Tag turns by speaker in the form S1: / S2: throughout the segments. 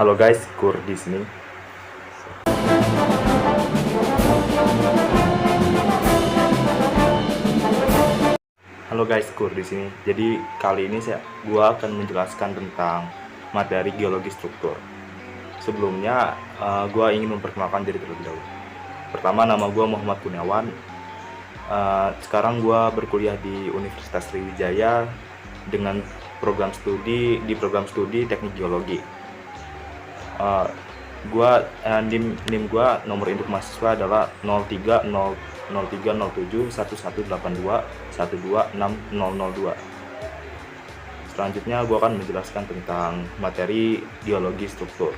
S1: Halo guys, Kur di sini. Halo guys, Kur di sini. Jadi kali ini gua akan menjelaskan tentang materi geologi struktur. Sebelumnya, gua ingin memperkenalkan diri terlebih dahulu. Pertama, nama gua Muhammad Kurniawan. Sekarang gua berkuliah di Universitas Sriwijaya dengan program studi Teknik Geologi. NIM gua, nomor induk mahasiswa adalah 0303071182126002. Selanjutnya gua akan menjelaskan tentang materi geologi struktur.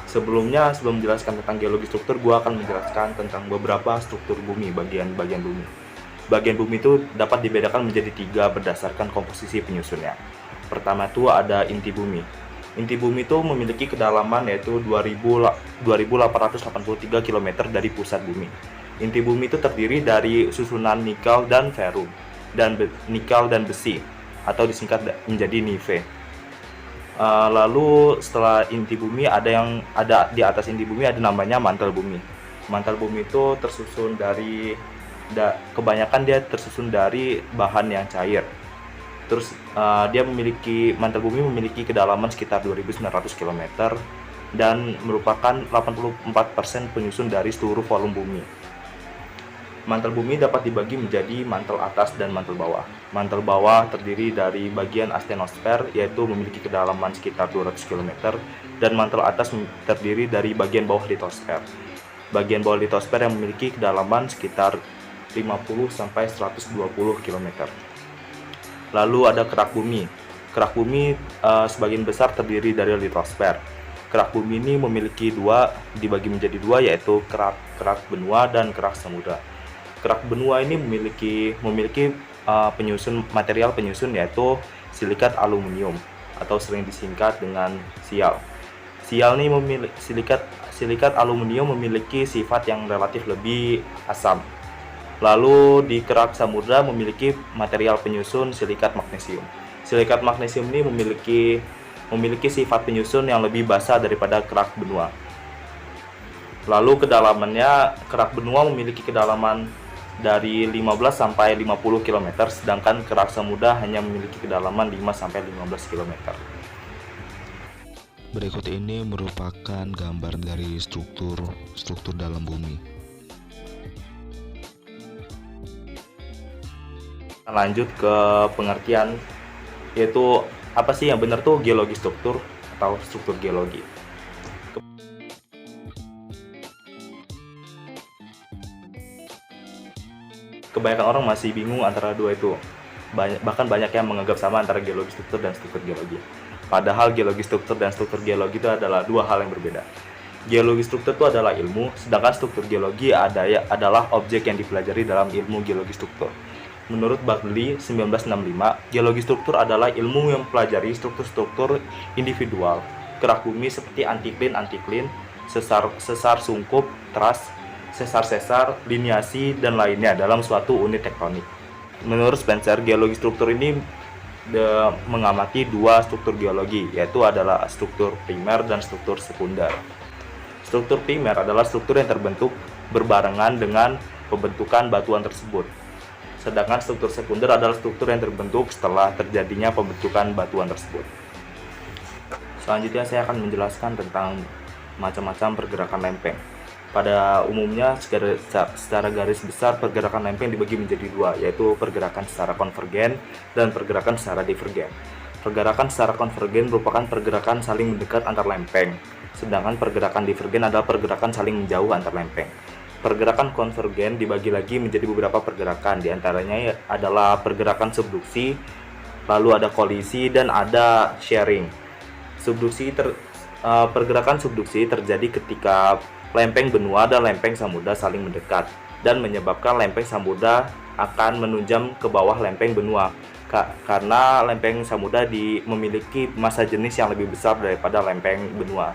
S1: Sebelum menjelaskan tentang geologi struktur, gua akan menjelaskan tentang beberapa struktur bumi, bagian-bagian bumi. Bagian bumi itu dapat dibedakan menjadi 3 berdasarkan komposisi penyusunnya. Pertama itu ada inti bumi. Inti bumi itu memiliki kedalaman yaitu 2883 km dari pusat bumi. Inti bumi itu terdiri dari susunan nikel dan ferum, nikel dan besi, atau disingkat menjadi nive. Lalu setelah inti bumi ada di atas inti bumi ada namanya mantel bumi. Mantel bumi itu kebanyakan dia tersusun dari bahan yang cair. Terus mantel bumi memiliki kedalaman sekitar 2.900 km dan merupakan 84% penyusun dari seluruh volume bumi. Mantel bumi dapat dibagi menjadi mantel atas dan mantel bawah. Mantel bawah terdiri dari bagian astenosfer, yaitu memiliki kedalaman sekitar 200 km, dan mantel atas terdiri dari bagian bawah litosfer. Bagian bawah litosfer yang memiliki kedalaman sekitar 50-120 km. Lalu ada kerak bumi. Kerak bumi sebagian besar terdiri dari litosfer. Kerak bumi ini dibagi menjadi dua, yaitu kerak benua dan kerak samudra. Kerak benua ini memiliki material penyusun yaitu silikat aluminium atau sering disingkat dengan sial. Silikat aluminium memiliki sifat yang relatif lebih asam. Lalu di kerak samudra memiliki material penyusun silikat magnesium. Silikat magnesium ini memiliki sifat penyusun yang lebih basah daripada kerak benua. Lalu kedalamannya, kerak benua memiliki kedalaman dari 15 sampai 50 km, sedangkan kerak samudra hanya memiliki kedalaman 5 sampai 15 km.
S2: Berikut ini merupakan gambar dari struktur dalam bumi.
S1: Lanjut ke pengertian, yaitu apa sih yang benar tuh geologi struktur atau struktur geologi. Kebanyakan orang masih bingung antara dua itu. Bahkan banyak yang menganggap sama antara geologi struktur dan struktur geologi. Padahal geologi struktur dan struktur geologi itu adalah dua hal yang berbeda. Geologi struktur itu adalah ilmu, sedangkan struktur geologi adalah objek yang dipelajari dalam ilmu geologi struktur. Menurut Bartley 1965, geologi struktur adalah ilmu yang mempelajari struktur-struktur individual kerak bumi seperti antiklin, sesar sungkup, teras, sesar-sesar, liniasi, dan lainnya dalam suatu unit tektonik. Menurut Spencer, geologi struktur ini mengamati dua struktur geologi, yaitu adalah struktur primer dan struktur sekunder. Struktur primer adalah struktur yang terbentuk berbarengan dengan pembentukan batuan tersebut. Sedangkan struktur sekunder adalah struktur yang terbentuk setelah terjadinya pembentukan batuan tersebut. Selanjutnya saya akan menjelaskan tentang macam-macam pergerakan lempeng. Pada umumnya secara garis besar pergerakan lempeng dibagi menjadi dua, yaitu pergerakan secara konvergen dan pergerakan secara divergen. Pergerakan secara konvergen merupakan pergerakan saling mendekat antar lempeng, sedangkan pergerakan divergen adalah pergerakan saling menjauh antar lempeng. Pergerakan konvergen dibagi lagi menjadi beberapa pergerakan, diantaranya adalah pergerakan subduksi, lalu ada kolisi, dan ada shearing. Pergerakan subduksi terjadi ketika lempeng benua dan lempeng samudra saling mendekat dan menyebabkan lempeng samudra akan menunjam ke bawah lempeng benua karena lempeng samudra memiliki massa jenis yang lebih besar daripada lempeng benua.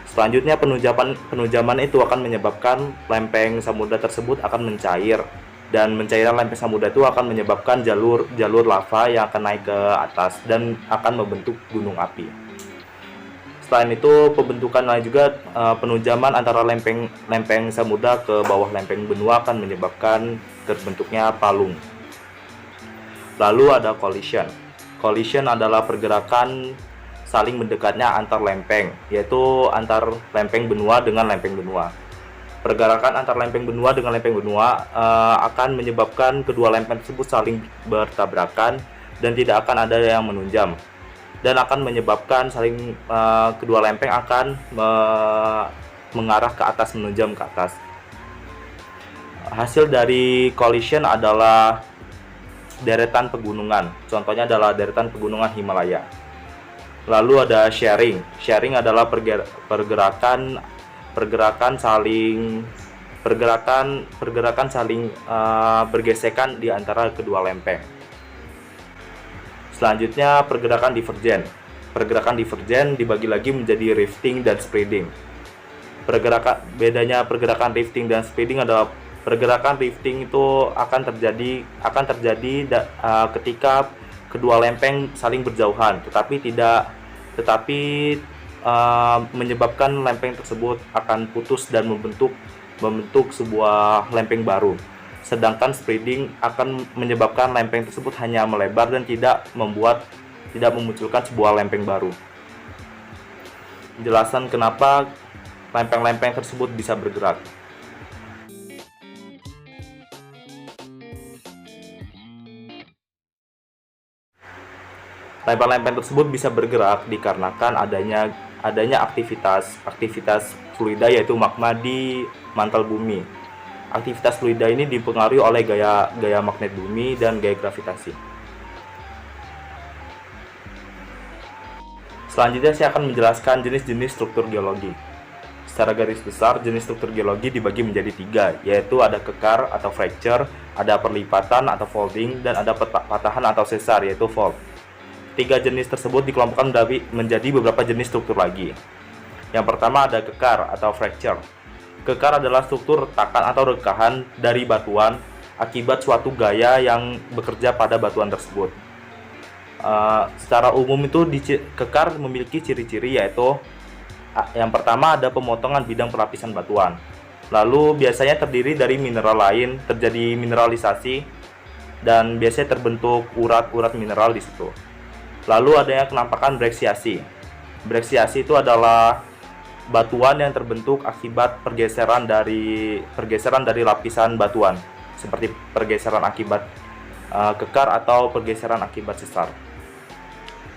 S1: Selanjutnya penunjaman itu akan menyebabkan lempeng samudra tersebut akan mencair, dan mencairan lempeng samudra itu akan menyebabkan jalur lava yang akan naik ke atas dan akan membentuk gunung api. Selain itu, pembentukan lain juga penunjaman antara lempeng samudra ke bawah lempeng benua akan menyebabkan terbentuknya palung. Lalu ada collision. Collision adalah pergerakan saling mendekatnya antar lempeng, yaitu antar lempeng benua dengan lempeng benua. Pergerakan antar lempeng benua dengan lempeng benua akan menyebabkan kedua lempeng tersebut saling bertabrakan dan tidak akan ada yang menunjam, dan akan menyebabkan kedua lempeng akan mengarah ke atas, menunjam ke atas. Hasil dari collision adalah deretan pegunungan. Contohnya adalah deretan pegunungan Himalaya. Lalu ada sharing. Sharing adalah pergerakan saling bergesekan di antara kedua lempeng. Selanjutnya pergerakan divergen. Pergerakan divergen dibagi lagi menjadi rifting dan spreading. Bedanya pergerakan rifting dan spreading adalah pergerakan rifting itu akan terjadi ketika kedua lempeng saling berjauhan, tetapi menyebabkan lempeng tersebut akan putus dan membentuk sebuah lempeng baru. Sedangkan spreading akan menyebabkan lempeng tersebut hanya melebar dan tidak memunculkan sebuah lempeng baru. Penjelasan kenapa lempeng-lempeng tersebut bisa bergerak. Lempeng-lempeng tersebut bisa bergerak dikarenakan adanya aktivitas fluida, yaitu magma di mantel bumi. Aktivitas fluida ini dipengaruhi oleh gaya magnet bumi dan gaya gravitasi. Selanjutnya saya akan menjelaskan jenis-jenis struktur geologi. Secara garis besar, jenis struktur geologi dibagi menjadi 3, yaitu ada kekar atau fracture, ada perlipatan atau folding, dan ada patahan atau sesar, yaitu fault. 3 jenis tersebut dikelompokkan menjadi beberapa jenis struktur lagi. Yang pertama ada kekar atau fracture. Kekar adalah struktur retakan atau rekahan dari batuan akibat suatu gaya yang bekerja pada batuan tersebut. Secara umum itu kekar memiliki ciri-ciri, yaitu yang pertama ada pemotongan bidang pelapisan batuan. Lalu biasanya terdiri dari mineral lain, terjadi mineralisasi, dan biasanya terbentuk urat-urat mineral di situ. Lalu adanya penampakan breksiasi. Breksiasi itu adalah batuan yang terbentuk akibat pergeseran dari lapisan batuan, seperti pergeseran akibat kekar atau pergeseran akibat sesar.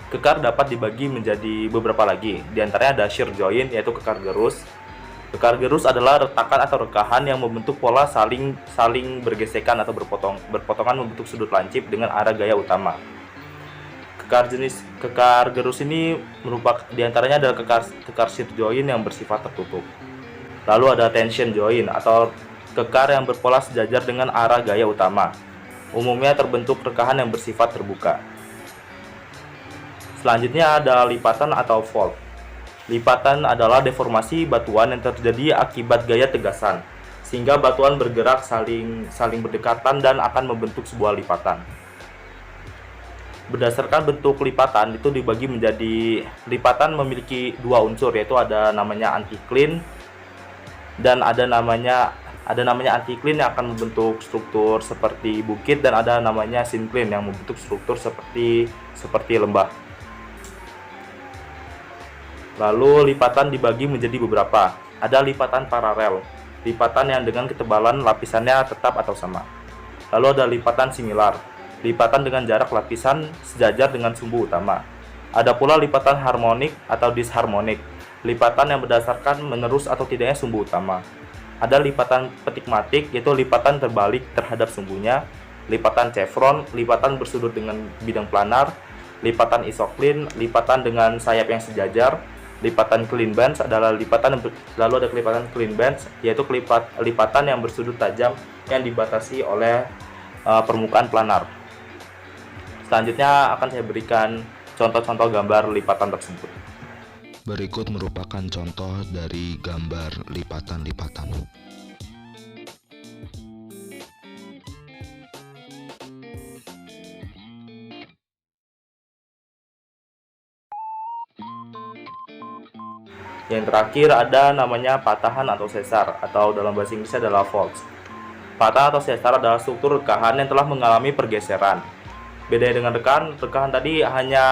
S1: Kekar dapat dibagi menjadi beberapa lagi. Di antaranya ada shear joint, yaitu kekar gerus. Kekar gerus adalah retakan atau rekahan yang membentuk pola saling bergesekan atau berpotongan membentuk sudut lancip dengan arah gaya utama. Jenis kekar gerus ini diantaranya adalah kekar shear joint yang bersifat tertutup. Lalu ada tension joint atau kekar yang berpola sejajar dengan arah gaya utama. Umumnya terbentuk rekahan yang bersifat terbuka. Selanjutnya ada lipatan atau fault. Lipatan adalah deformasi batuan yang terjadi akibat gaya tegasan, sehingga batuan bergerak saling berdekatan dan akan membentuk sebuah lipatan. Berdasarkan bentuk lipatan itu dibagi menjadi, lipatan memiliki 2 unsur, yaitu ada namanya anticline dan ada namanya anticline yang akan membentuk struktur seperti bukit, dan ada namanya syncline yang membentuk struktur seperti lembah. Lalu lipatan dibagi menjadi beberapa. Ada lipatan paralel, lipatan yang dengan ketebalan lapisannya tetap atau sama. Lalu ada lipatan similar, lipatan dengan jarak lapisan sejajar dengan sumbu utama. Ada pula lipatan harmonik atau disharmonik, lipatan yang berdasarkan menerus atau tidaknya sumbu utama. Ada lipatan petikmatik, yaitu lipatan terbalik terhadap sumbunya. Lipatan chevron, lipatan bersudut dengan bidang planar. Lipatan isokline, lipatan dengan sayap yang sejajar. Lipatan clean bands adalah lalu ada lipatan clean bands, yaitu lipatan yang bersudut tajam yang dibatasi oleh permukaan planar. Selanjutnya akan saya berikan contoh-contoh gambar lipatan tersebut.
S2: Berikut merupakan contoh dari gambar lipatan-lipatan.
S1: Yang terakhir ada namanya patahan atau sesar, atau dalam bahasa Inggrisnya adalah faults. Patah atau sesar adalah struktur rekahan yang telah mengalami pergeseran. Beda dengan rekahan tadi hanya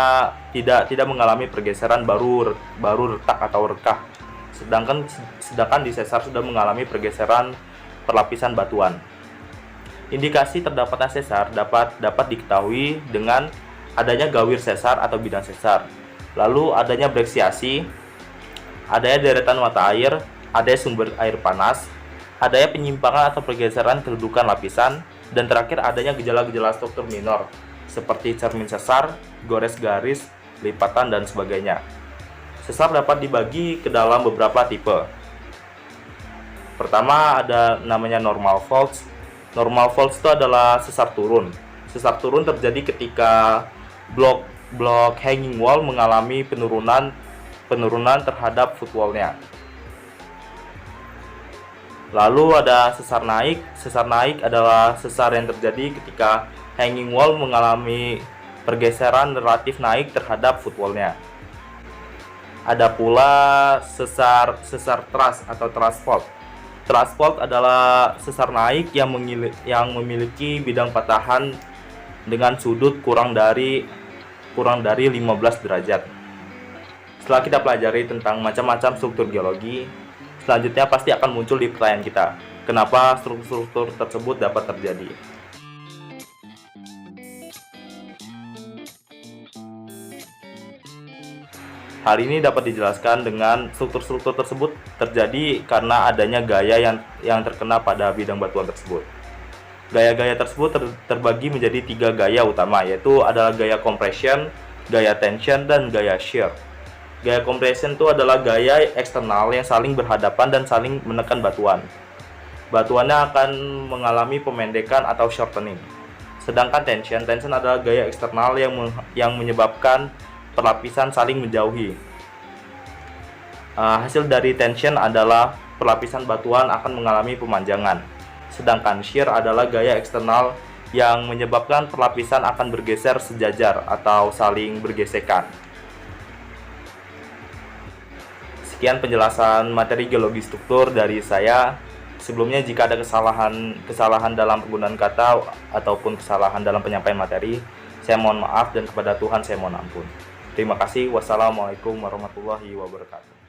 S1: tidak mengalami pergeseran baru retak atau rekah. Sedangkan di sesar sudah mengalami pergeseran perlapisan batuan. Indikasi terdapatnya sesar dapat diketahui dengan adanya gawir sesar atau bidang sesar. Lalu adanya breksiasi, adanya deretan mata air, adanya sumber air panas, adanya penyimpangan atau pergeseran kedudukan lapisan, dan terakhir adanya gejala-gejala struktur minor seperti cermin sesar, gores garis, lipatan, dan sebagainya. Sesar dapat dibagi ke dalam beberapa tipe. Pertama ada namanya normal faults. Normal faults itu adalah sesar turun. Sesar turun terjadi ketika blok hanging wall mengalami penurunan terhadap footwall-nya. Lalu ada sesar naik. Sesar naik adalah sesar yang terjadi ketika hanging wall mengalami pergeseran relatif naik terhadap footwall-nya. Ada pula sesar truss atau truss fault. Truss fault adalah sesar naik yang memiliki bidang patahan dengan sudut kurang dari 15 derajat. Setelah kita pelajari tentang macam-macam struktur geologi, selanjutnya pasti akan muncul di pertanyaan kita, kenapa struktur tersebut dapat terjadi. Hal ini dapat dijelaskan dengan struktur-struktur tersebut terjadi karena adanya gaya yang terkena pada bidang batuan tersebut. Gaya-gaya tersebut terbagi menjadi 3 gaya utama, yaitu adalah gaya compression, gaya tension, dan gaya shear. Gaya compression itu adalah gaya eksternal yang saling berhadapan dan saling menekan batuan. Batuannya akan mengalami pemendekan atau shortening. Sedangkan tension adalah gaya eksternal yang menyebabkan perlapisan saling menjauhi. Hasil dari tension adalah perlapisan batuan akan mengalami pemanjangan. Sedangkan shear adalah gaya eksternal yang menyebabkan perlapisan akan bergeser sejajar atau saling bergesekan. Sekian penjelasan materi geologi struktur dari saya. Sebelumnya jika ada kesalahan dalam penggunaan kata ataupun kesalahan dalam penyampaian materi, saya mohon maaf, dan kepada Tuhan saya mohon ampun. Terima kasih. Wassalamualaikum warahmatullahi wabarakatuh.